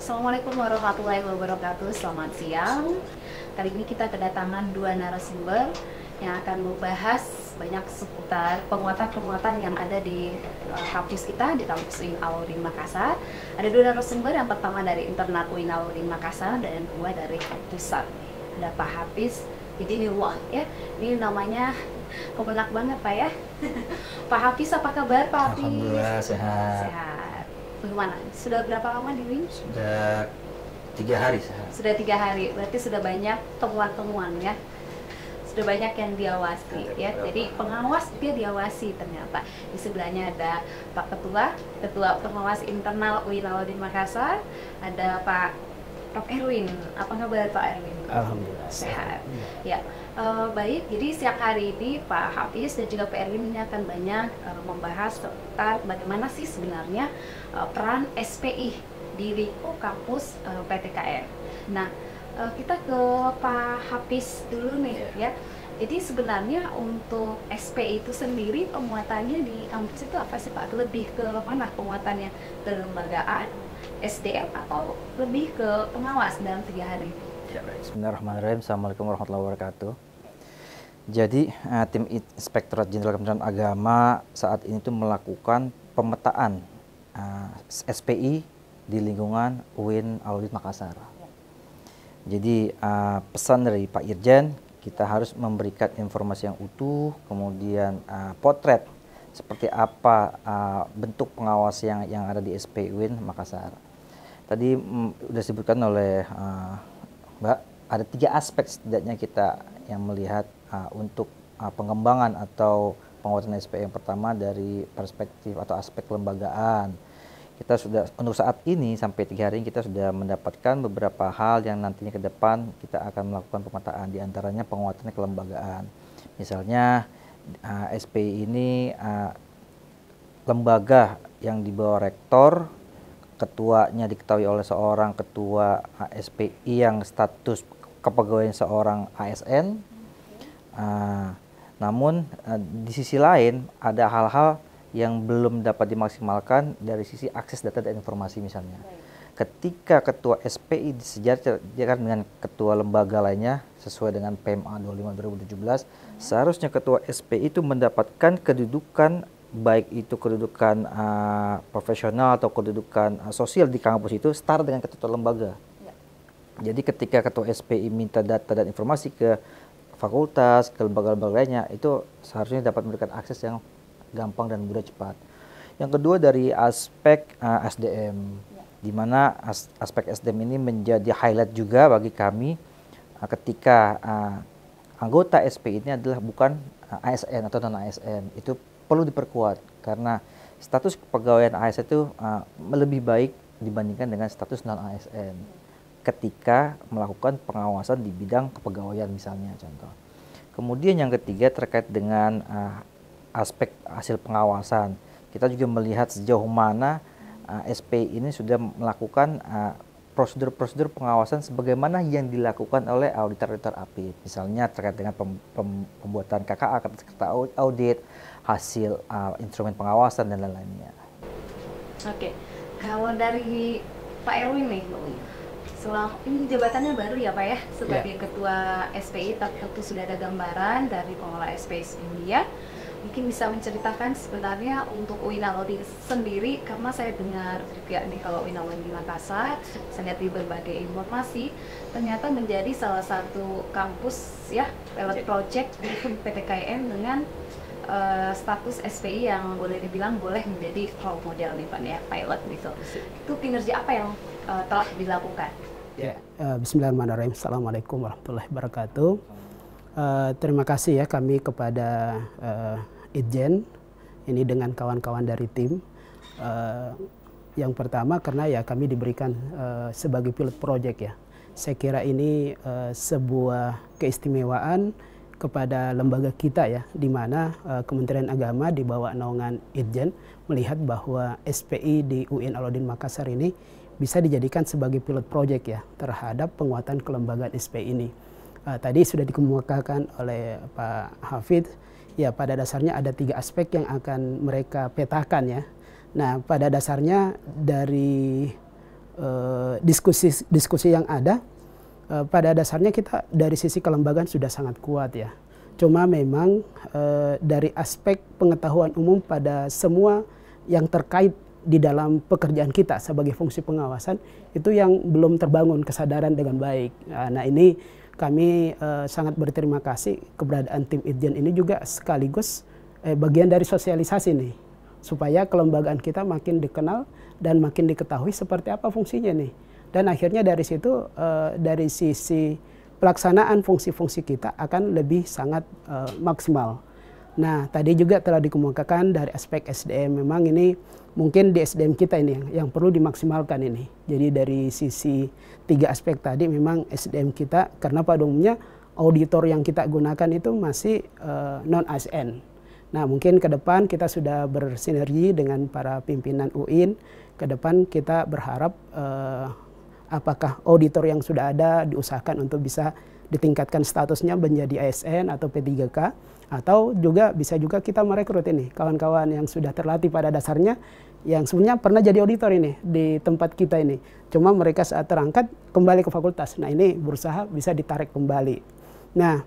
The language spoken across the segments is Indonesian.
Assalamualaikum warahmatullahi wabarakatuh. Selamat siang. Kali ini kita kedatangan dua narasumber yang akan membahas banyak seputar penguatan-penguatan yang ada di kampus kita, di kampus UIN Alauddin Makassar. Ada dua narasumber, yang pertama dari internal UIN Alauddin Makassar dan yang kedua dari pusat. Ada Pak Hafiz Hidayatullah, ya. Ini namanya kebenak banget Pak ya. Pak Hafiz, apa kabar Pak Hafiz? Alhamdulillah sehat. Sehat. Bagaimana? Sudah berapa lama di UIN? Sudah 3 hari sehat. Sudah 3 hari, berarti sudah banyak temuan-temuan ya. Sudah banyak yang diawasi ya. Jadi pengawas dia diawasi ternyata. Di sebelahnya ada Pak Ketua Pengawas Internal UIN Alauddin Makassar, ada Pak Prof Erwin. Apa kabar Pak Erwin? Alhamdulillah Sehat. Ya. Baik, jadi siang hari ini Pak Hafiz dan juga Pak Erwin ini akan banyak membahas tentang bagaimana sih sebenarnya peran SPI di lingkup kampus PTKN. Nah, kita ke Pak Hafiz dulu nih ya. Jadi sebenarnya untuk SPI itu sendiri penguatannya di kampus itu apa sih Pak? Lebih ke mana penguatannya? Kelembagaan, SDM, atau lebih ke pengawas dalam 3 hari? Ya, baik. Bismillahirrahmanirrahim. Assalamualaikum warahmatullahi wabarakatuh. Jadi tim Inspektorat Jenderal Kementerian Agama saat ini tuh melakukan pemetaan SPI di lingkungan UIN Alauddin Makassar. Jadi pesan dari Pak Irjen, kita harus memberikan informasi yang utuh, kemudian potret seperti apa bentuk pengawas yang ada di SPI UIN Makassar. Tadi sudah disebutkan oleh Mbak, ada 3 aspek setidaknya kita yang melihat untuk pengembangan atau penguatan SPI. Yang pertama dari perspektif atau aspek kelembagaan. Kita sudah untuk saat ini sampai 3 hari ini kita sudah mendapatkan beberapa hal yang nantinya ke depan kita akan melakukan pemetaan, di antaranya penguatan kelembagaan. Misalnya SPI ini lembaga yang di bawah rektor, ketuanya diketahui oleh seorang ketua SPI yang status kepegawaian seorang ASN. Namun di sisi lain ada hal-hal yang belum dapat dimaksimalkan dari sisi akses data dan informasi misalnya. Ketika ketua SPI disejajarkan dengan ketua lembaga lainnya sesuai dengan PMA 25/2017, seharusnya ketua SPI itu mendapatkan kedudukan, baik itu kedudukan profesional atau kedudukan sosial di kampus itu setara dengan ketua lembaga. Jadi ketika ketua SPI minta data dan informasi ke fakultas, ke lembaga-lembaga lainnya, itu seharusnya dapat memberikan akses yang gampang dan mudah, cepat. Yang kedua dari aspek SDM, di mana aspek SDM ini menjadi highlight juga bagi kami ketika anggota SPI ini adalah bukan ASN atau non-ASN. Itu perlu diperkuat karena status kepegawaian ASN itu lebih baik dibandingkan dengan status non-ASN ketika melakukan pengawasan di bidang kepegawaian misalnya contoh. Kemudian yang ketiga terkait dengan aspek hasil pengawasan. Kita juga melihat sejauh mana SPI ini sudah melakukan prosedur-prosedur pengawasan sebagaimana yang dilakukan oleh auditor-auditor APID. Misalnya terkait dengan pembuatan KKA, kata audit, hasil instrumen pengawasan dan lain-lainnya. Oke, kalau dari Pak Erwin nih, ini jabatannya baru ya Pak ya, sebagai ketua SPI, tentu sudah ada gambaran dari pengelola SPI India. Mungkin bisa menceritakan sebenarnya untuk UIN Alauddin sendiri, karena saya dengar juga nih kalau UIN Alauddin Makassar, saya lihat di berbagai informasi, ternyata menjadi salah satu kampus ya, pilot project di PTKN dengan status SPI yang boleh dibilang boleh menjadi role model nih Pak ya, pilot gitu. Itu kinerja apa yang telah dilakukan? Bismillahirrahmanirrahim. Assalamualaikum warahmatullahi wabarakatuh. Terima kasih ya kami kepada Itjen ini dengan kawan-kawan dari tim. Yang pertama karena ya kami diberikan sebagai pilot project ya. Saya kira ini sebuah keistimewaan kepada lembaga kita ya, di mana Kementerian Agama di bawah naungan Itjen melihat bahwa SPI di UIN Alauddin Makassar ini bisa dijadikan sebagai pilot project ya terhadap penguatan kelembagaan SPI ini. Tadi sudah dikemukakan oleh Pak Hafidz, ya pada dasarnya ada 3 aspek yang akan mereka petakan ya. Nah pada dasarnya dari diskusi yang ada, pada dasarnya kita dari sisi kelembagaan sudah sangat kuat ya. Cuma memang dari aspek pengetahuan umum pada semua yang terkait di dalam pekerjaan kita sebagai fungsi pengawasan itu yang belum terbangun kesadaran dengan baik. Nah ini kami sangat berterima kasih keberadaan tim Itjen ini juga sekaligus bagian dari sosialisasi nih, supaya kelembagaan kita makin dikenal dan makin diketahui seperti apa fungsinya nih. Dan akhirnya dari situ dari sisi pelaksanaan fungsi-fungsi kita akan lebih sangat maksimal. Nah, tadi juga telah dikemukakan dari aspek SDM, memang ini mungkin di SDM kita ini yang perlu dimaksimalkan ini. Jadi dari sisi 3 aspek tadi memang SDM kita, karena pada umumnya auditor yang kita gunakan itu masih non-ASN. Nah, mungkin ke depan kita sudah bersinergi dengan para pimpinan UIN. Ke depan kita berharap apakah auditor yang sudah ada diusahakan untuk bisa ditingkatkan statusnya menjadi ASN atau P3K, atau juga bisa juga kita merekrut ini kawan-kawan yang sudah terlatih pada dasarnya yang sebenarnya pernah jadi auditor ini di tempat kita ini. Cuma mereka saat terangkat kembali ke fakultas. Nah, ini berusaha bisa ditarik kembali. Nah,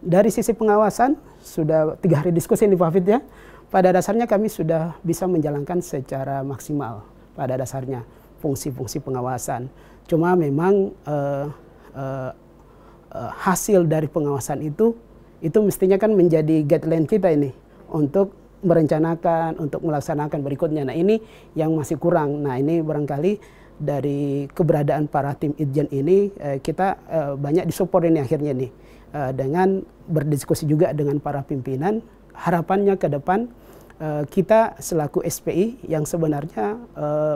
dari sisi pengawasan sudah 3 hari diskusi ini Pak Hafid ya. Pada dasarnya kami sudah bisa menjalankan secara maksimal pada dasarnya fungsi-fungsi pengawasan. Cuma memang hasil dari pengawasan itu mestinya kan menjadi guideline kita ini untuk merencanakan, untuk melaksanakan berikutnya. Nah, ini yang masih kurang. Nah, ini barangkali dari keberadaan para tim Itjen ini kita banyak disupport ini akhirnya nih dengan berdiskusi juga dengan para pimpinan. Harapannya ke depan kita selaku SPI yang sebenarnya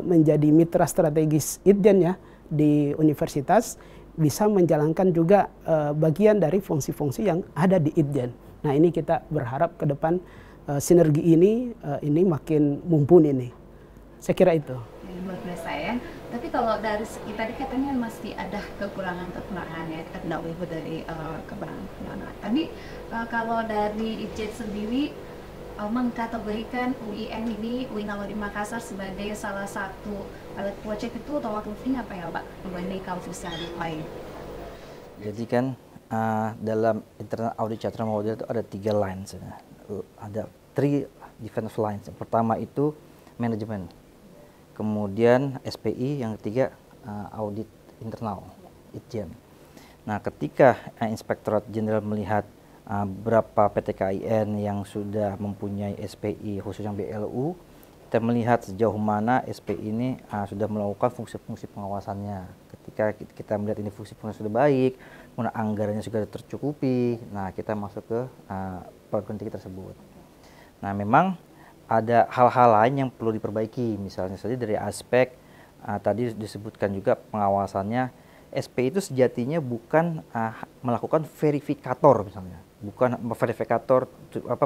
menjadi mitra strategis Itjen ya di universitas bisa menjalankan juga bagian dari fungsi-fungsi yang ada di Itjen. Nah, ini kita berharap ke depan sinergi ini makin mumpuni nih. Saya kira itu. Luar biasa ya. Tapi kalau dari segi tadi katanya masih ada kekurangan ya, kita tidak boleh dari kekurangan. Tapi kalau dari Itjen sendiri mengkategorikan UIN ini, UIN Alauddin Makassar sebagai salah satu pilot project itu tolak ukurnya apa ya Pak? Ini kalau bisa dipakai. Jadi kan dalam internal audit charter model itu ada 3 lines. Ada 3 different lines. Yang pertama itu manajemen. Kemudian SPI, yang ketiga audit internal, Itjen. Nah, ketika Inspektorat Jenderal melihat berapa PTKIN yang sudah mempunyai SPI khususnya BLU, kita melihat sejauh mana SPI ini sudah melakukan fungsi-fungsi pengawasannya. Ketika kita melihat ini fungsi pengawasan sudah baik, kemudian anggarannya sudah tercukupi, nah kita masuk ke perguruan tinggi tersebut. Nah, memang ada hal-hal lain yang perlu diperbaiki, misalnya saja dari aspek tadi disebutkan juga pengawasannya. SPI itu sejatinya bukan melakukan verifikator misalnya, bukan verifikator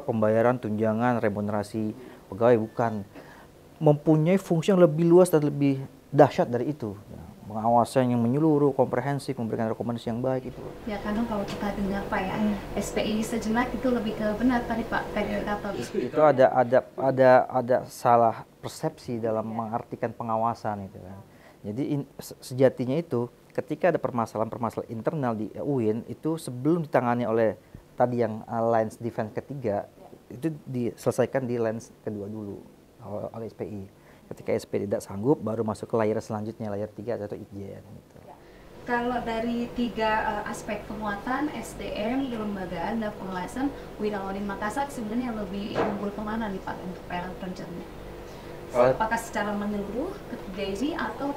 pembayaran tunjangan remunerasi pegawai, bukan, mempunyai fungsi yang lebih luas dan lebih dahsyat dari itu. Pengawasan yang menyeluruh, komprehensif, memberikan rekomendasi yang baik itu. Ya, kadang kalau kita dengar Pak ya, SPI sejenak itu lebih ke benar tadi Pak, verifikator. Itu ada salah persepsi dalam mengartikan pengawasan itu kan. Jadi sejatinya itu ketika ada permasalahan-permasalahan internal di UIN itu sebelum ditangani oleh tadi yang lines defense ketiga, itu diselesaikan di lines kedua dulu oleh SPI. Ketika SPI tidak sanggup, baru masuk ke layer selanjutnya, layer 3 atau Itjen. Gitu. Kalau dari 3 aspek penguatan SDM, kelembagaan, dan pengawasan, UIN Alauddin Makassar sebenarnya lebih unggul kemana nih Pak untuk perencanaan? Apakah secara menyeluruh ketiga ini atau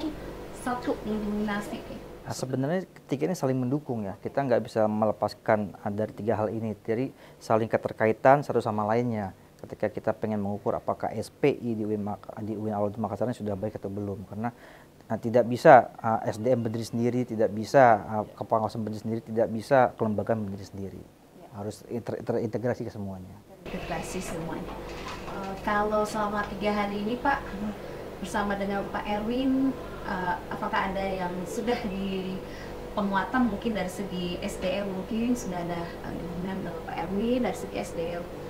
satu mendominasi? Nah, sebenarnya ketiga ini saling mendukung ya. Kita nggak bisa melepaskan dari 3 hal ini. Jadi saling keterkaitan satu sama lainnya. Ketika kita pengen mengukur apakah SPI di UIN Alauddin Makassar ini sudah baik atau belum, karena tidak bisa SDM berdiri sendiri, tidak bisa kepengawasan berdiri sendiri, tidak bisa kelembagaan berdiri sendiri. Harus terintegrasi ke semuanya. Integrasi semuanya. Kalau selama 3 hari ini Pak, bersama dengan Pak Erwin, apakah ada yang sudah di penguatan mungkin dari segi SDM, mungkin sudah ada dengan Pak Erwin dari segi SDM?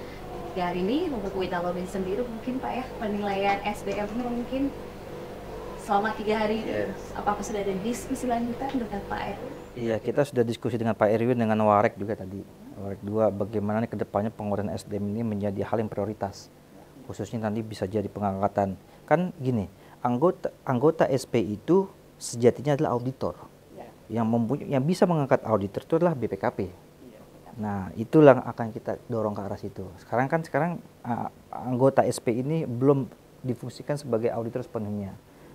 Hari ini untuk UIN Alauddin sendiri mungkin Pak ya, penilaian SDM-nya mungkin selama 3 hari apakah sudah ada diskusi lanjutan dengan Pak Erwin? Iya, kita sudah diskusi dengan Pak Erwin, dengan Warek juga tadi. Warek 2, bagaimana nih ke depannya penguatan SDM ini menjadi hal yang prioritas. Khususnya nanti bisa jadi pengangkatan. Kan gini, anggota SPI itu sejatinya adalah auditor. Yang bisa mengangkat auditor itu adalah BPKP. Nah, itulah yang akan kita dorong ke arah situ. Sekarang anggota SPI ini belum difungsikan sebagai auditor sepenuhnya.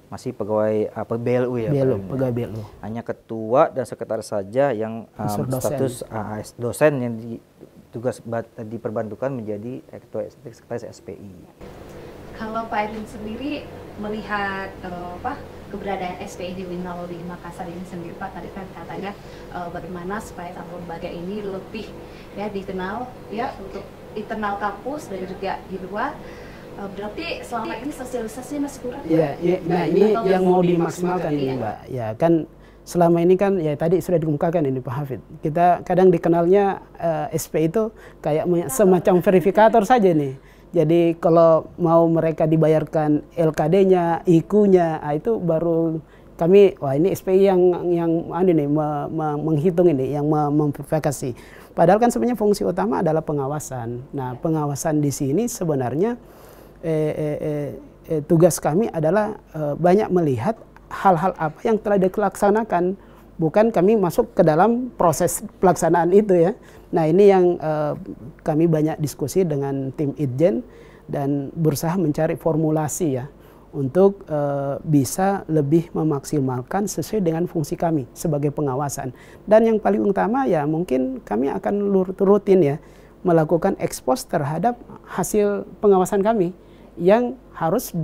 Masih pegawai BLU ya. Pegawai BLU. Hanya ketua dan sekretaris saja yang status dosen yang tugas diperbantukan menjadi ketua sekretaris SPI. Kalau Pak Erwin sendiri melihat keberadaan SPI di Winalodi Makassar ini sendiri, Pak, tadi kan katanya bagaimana supaya lembaga ini lebih dikenal untuk internal kampus dan juga di luar. Berarti selama ini sosialisasinya masih kurang? Nah ini yang mau dimaksimalkan ini, Mbak. Ya kan selama ini kan ya tadi sudah dikemukakan ini Pak Hafid. Kita kadang dikenalnya SPI itu kayak semacam verifikator saja nih. Jadi kalau mau mereka dibayarkan LKD-nya, IQ-nya, itu baru kami, wah ini SPI yang menghitung ini, yang memverifikasi. Padahal kan sebenarnya fungsi utama adalah pengawasan. Nah, pengawasan di sini sebenarnya tugas kami adalah banyak melihat hal-hal apa yang telah dilaksanakan, bukan kami masuk ke dalam proses pelaksanaan itu ya. Nah ini yang kami banyak diskusi dengan tim Itjen dan berusaha mencari formulasi ya untuk bisa lebih memaksimalkan sesuai dengan fungsi kami sebagai pengawasan. Dan yang paling utama ya mungkin kami akan rutin ya melakukan ekspos terhadap hasil pengawasan kami yang harus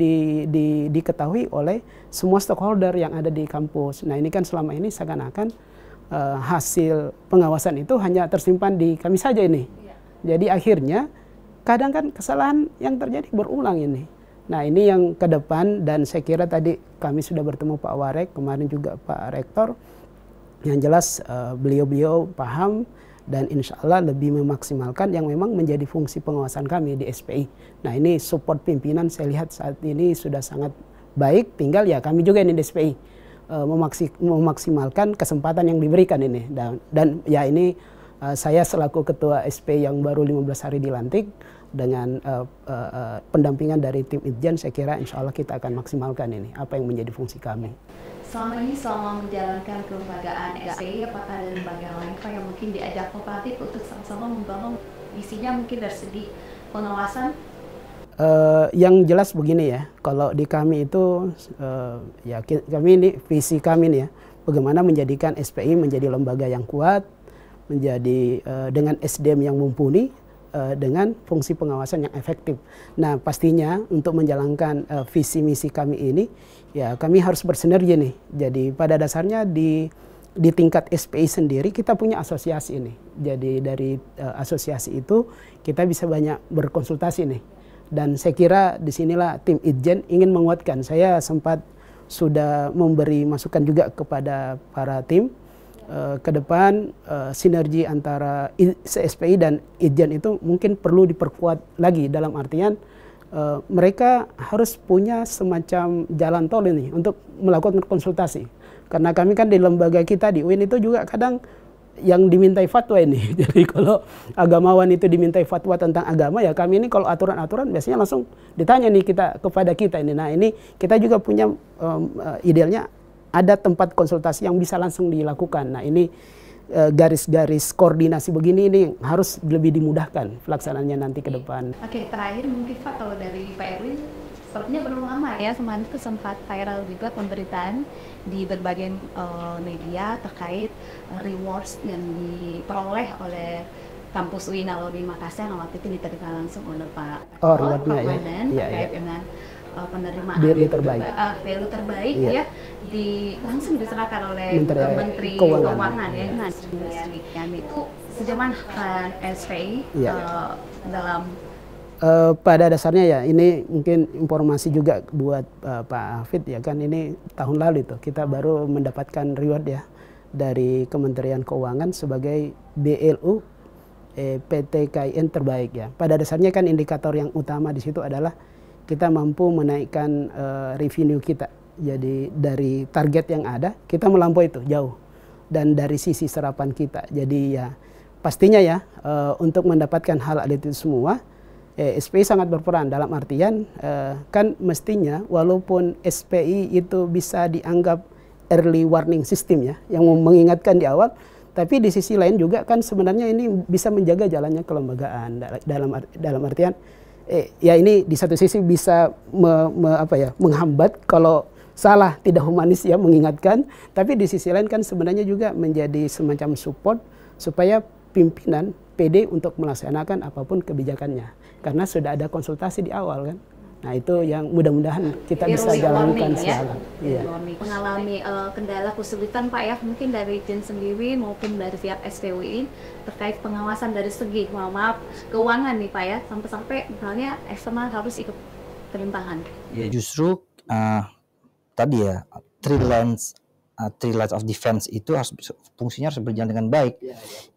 diketahui oleh semua stakeholder yang ada di kampus. Nah ini kan selama ini seakan-akan hasil pengawasan itu hanya tersimpan di kami saja ini. Jadi akhirnya kadang kan kesalahan yang terjadi berulang ini. Nah ini yang ke depan, dan saya kira tadi kami sudah bertemu Pak Warek, kemarin juga Pak Rektor. Yang jelas beliau-beliau paham dan insya Allah lebih memaksimalkan yang memang menjadi fungsi pengawasan kami di SPI. Nah ini support pimpinan saya lihat saat ini sudah sangat baik, tinggal ya kami juga ini di SPI memaksimalkan kesempatan yang diberikan ini. Dan ya ini saya selaku ketua SPI yang baru 15 hari dilantik, dengan pendampingan dari tim Itjen, saya kira insya Allah kita akan maksimalkan ini apa yang menjadi fungsi kami. Selama ini selama menjalankan kelembagaan SPI, apakah ada lembaga lain Pak yang mungkin diajak kooperatif untuk sama-sama membangun visinya mungkin dari segi pengawasan? Yang jelas begini ya, kalau di kami itu ya kami ini visi kami nih ya, bagaimana menjadikan SPI menjadi lembaga yang kuat, menjadi dengan SDM yang mumpuni, dengan fungsi pengawasan yang efektif. Nah pastinya untuk menjalankan visi misi kami ini ya kami harus bersinergi nih. Jadi pada dasarnya di tingkat SPI sendiri kita punya asosiasi nih. Jadi dari asosiasi itu kita bisa banyak berkonsultasi nih. Dan saya kira disinilah tim Itjen ingin menguatkan. Saya sempat sudah memberi masukan juga kepada para tim. Ke depan sinergi antara SPI dan Itjen itu mungkin perlu diperkuat lagi, dalam artian mereka harus punya semacam jalan tol ini untuk melakukan konsultasi. Karena kami kan di lembaga kita di UIN itu juga kadang yang dimintai fatwa ini. Jadi kalau agamawan itu dimintai fatwa tentang agama, ya kami ini kalau aturan-aturan biasanya langsung ditanya nih kepada kita ini. Nah ini kita juga punya idealnya ada tempat konsultasi yang bisa langsung dilakukan. Nah ini garis-garis koordinasi begini ini harus lebih dimudahkan pelaksanaannya nanti ke depan. Oke, terakhir mungkin Pak, kalau dari Pak Erwin, sepertinya belum lama ya kemarin itu sempat viral juga pemberitaan di berbagai media terkait rewards yang diperoleh oleh kampus Winalodi Makassar yang waktu itu diterima langsung oleh Pak Wamen terkait dengan penerimaan value terbaik, value terbaik ya langsung diserahkan oleh Menteri Keuangan ya. Nah, itu sejauh mana SPI dalam pada dasarnya ya ini mungkin informasi juga buat Pak Hafid ya kan, ini tahun lalu itu kita baru mendapatkan reward ya dari Kementerian Keuangan sebagai BLU PT KIN terbaik ya. Pada dasarnya kan indikator yang utama di situ adalah kita mampu menaikkan revenue kita Jadi dari target yang ada kita melampaui itu jauh. Dan dari sisi serapan kita. Jadi ya pastinya ya untuk mendapatkan hal itu semua SPI sangat berperan dalam artian kan mestinya walaupun SPI itu bisa dianggap early warning system ya yang mengingatkan di awal, tapi di sisi lain juga kan sebenarnya ini bisa menjaga jalannya kelembagaan dalam artian ya ini di satu sisi bisa menghambat kalau salah tidak humanis ya mengingatkan, tapi di sisi lain kan sebenarnya juga menjadi semacam support supaya pimpinan PD untuk melaksanakan apapun kebijakannya karena sudah ada konsultasi di awal kan. Nah itu yang mudah-mudahan kita bisa jalankan sekarang. Ya. Mengalami kendala kesulitan Pak ya, mungkin dari Itjen sendiri maupun dari pihak SPWI terkait pengawasan dari segi keuangan nih Pak ya, sampai-sampai misalnya eksternal harus ikut perintahan. Ya justru tadi ya three lines of defense itu fungsinya harus berjalan dengan baik.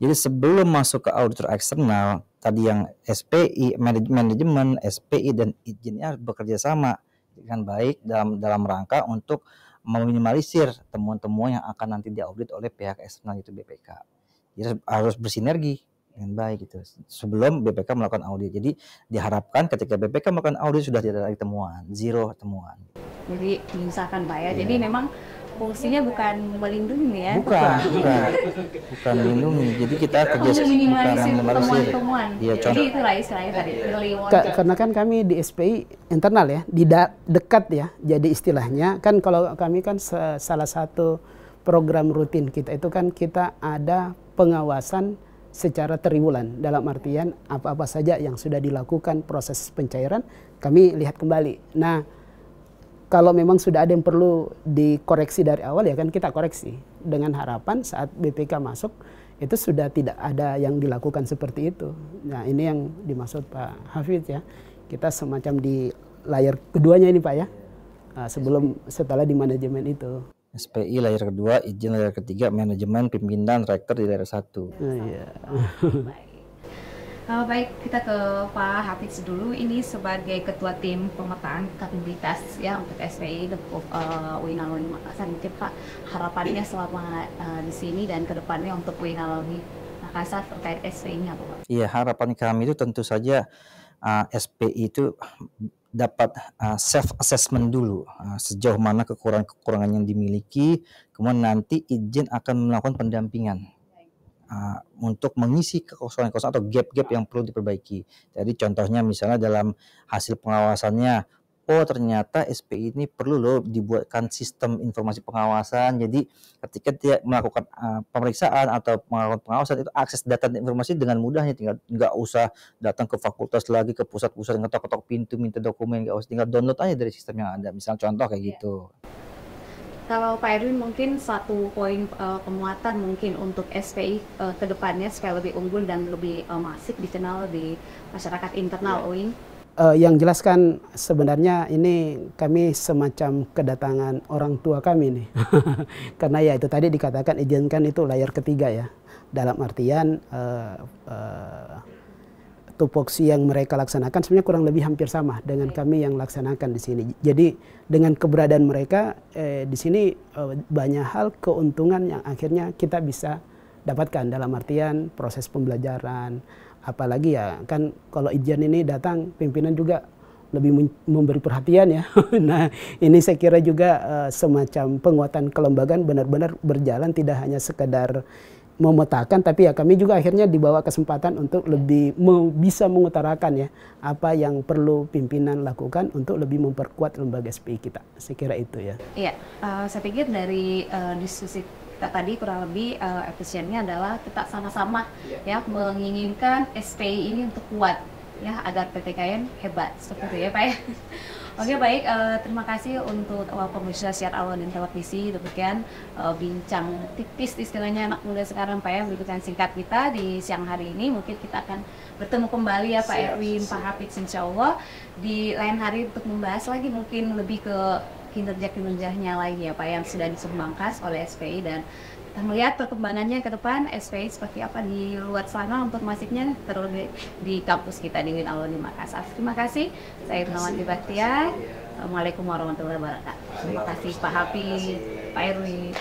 Jadi sebelum masuk ke auditor eksternal, tadi yang SPI, manajemen, SPI dan Itjennya harus bekerja sama dengan baik dalam rangka untuk meminimalisir temuan-temuan yang akan nanti diaudit oleh pihak eksternal itu BPK. Jadi harus bersinergi dengan baik gitu sebelum BPK melakukan audit. Jadi diharapkan ketika BPK melakukan audit sudah tidak ada temuan, zero temuan. Jadi misalkan Pak ya, jadi memang fungsinya bukan melindungi ya? Bukan melindungi. Jadi kita kerja minimalisir temuan-temuan. Ya, jadi itulah istilahnya tadi. Karena kan kami di SPI internal ya, dekat ya. Jadi istilahnya kan kalau kami kan salah satu program rutin kita itu kan kita ada pengawasan secara triwulan dalam artian apa-apa saja yang sudah dilakukan proses pencairan kami lihat kembali. Nah, kalau memang sudah ada yang perlu dikoreksi dari awal ya kan kita koreksi dengan harapan saat BPK masuk itu sudah tidak ada yang dilakukan seperti itu. Nah ini yang dimaksud Pak Hafidz ya, kita semacam di layar keduanya ini Pak ya, setelah di manajemen itu. SPI layar kedua, Itjen layar ketiga, manajemen, pimpinan, rektor di layar satu. Iya. Baik, kita ke Pak Hafidz dulu. Ini sebagai Ketua Tim Pemetaan Kapabilitas ya untuk SPI UIN Alumni Makassar. Mungkin Pak harapannya selama di sini dan kedepannya untuk UIN Alumni Makassar terkait SPI ini apa Pak? Iya, harapan kami itu tentu saja SPI itu dapat self assessment dulu sejauh mana kekurangan yang dimiliki, kemudian nanti Itjen akan melakukan pendampingan. Untuk mengisi kekosongan-kekosongan atau gap-gap yang perlu diperbaiki. Jadi contohnya misalnya dalam hasil pengawasannya, oh ternyata SPI ini perlu loh dibuatkan sistem informasi pengawasan. Jadi ketika dia melakukan pemeriksaan atau melakukan pengawasan itu akses data dan informasi dengan mudahnya, tinggal nggak usah datang ke fakultas lagi, ke pusat-pusat ngetok-ketok pintu minta dokumen, nggak usah, tinggal download aja dari sistem yang ada. Misalnya contoh kayak gitu. Kalau Pak Erwin mungkin satu poin penguatan mungkin untuk SPI ke depannya supaya lebih unggul dan lebih masif dikenal di masyarakat internal UIN. Yang jelaskan sebenarnya ini kami semacam kedatangan orang tua kami nih. Karena ya itu tadi dikatakan izinkan itu layar ketiga ya. Dalam artian tupoksi yang mereka laksanakan sebenarnya kurang lebih hampir sama dengan kami yang laksanakan di sini. Jadi dengan keberadaan mereka di sini banyak hal keuntungan yang akhirnya kita bisa dapatkan dalam artian proses pembelajaran. Apalagi ya kan kalau Itjen ini datang pimpinan juga lebih memberi perhatian ya. Nah ini saya kira juga semacam penguatan kelembagaan benar-benar berjalan tidak hanya sekedar memetakan, tapi ya kami juga akhirnya dibawa kesempatan untuk lebih bisa mengutarakan ya apa yang perlu pimpinan lakukan untuk lebih memperkuat lembaga SPI kita. Saya kira itu ya. Iya, saya pikir dari diskusi kita tadi kurang lebih efisiennya adalah kita sama-sama ya menginginkan SPI ini untuk kuat ya agar PTKN hebat seperti itu ya Pak ya. Oke baik, terima kasih untuk pemirsa siar Alwan dan televisi. Demikian bincang tipis istilahnya anak muda sekarang Pak ya, bincang singkat kita di siang hari ini. Mungkin kita akan bertemu kembali ya Pak Erwin, Pak Hafidz insya Allah di lain hari untuk membahas lagi mungkin lebih ke kinerja-kinerjanya lagi ya Pak yang sudah disumbangkan oleh SPI dan kita melihat perkembangannya ke depan SPI seperti apa di luar sana untuk masifnya terlebih di kampus kita di UIN Alumni Makassar. Terima kasih. Saya Irnawan Baktiar. Assalamualaikum warahmatullahi wabarakatuh. Terima kasih Pak Hafiz, Pak Erwin.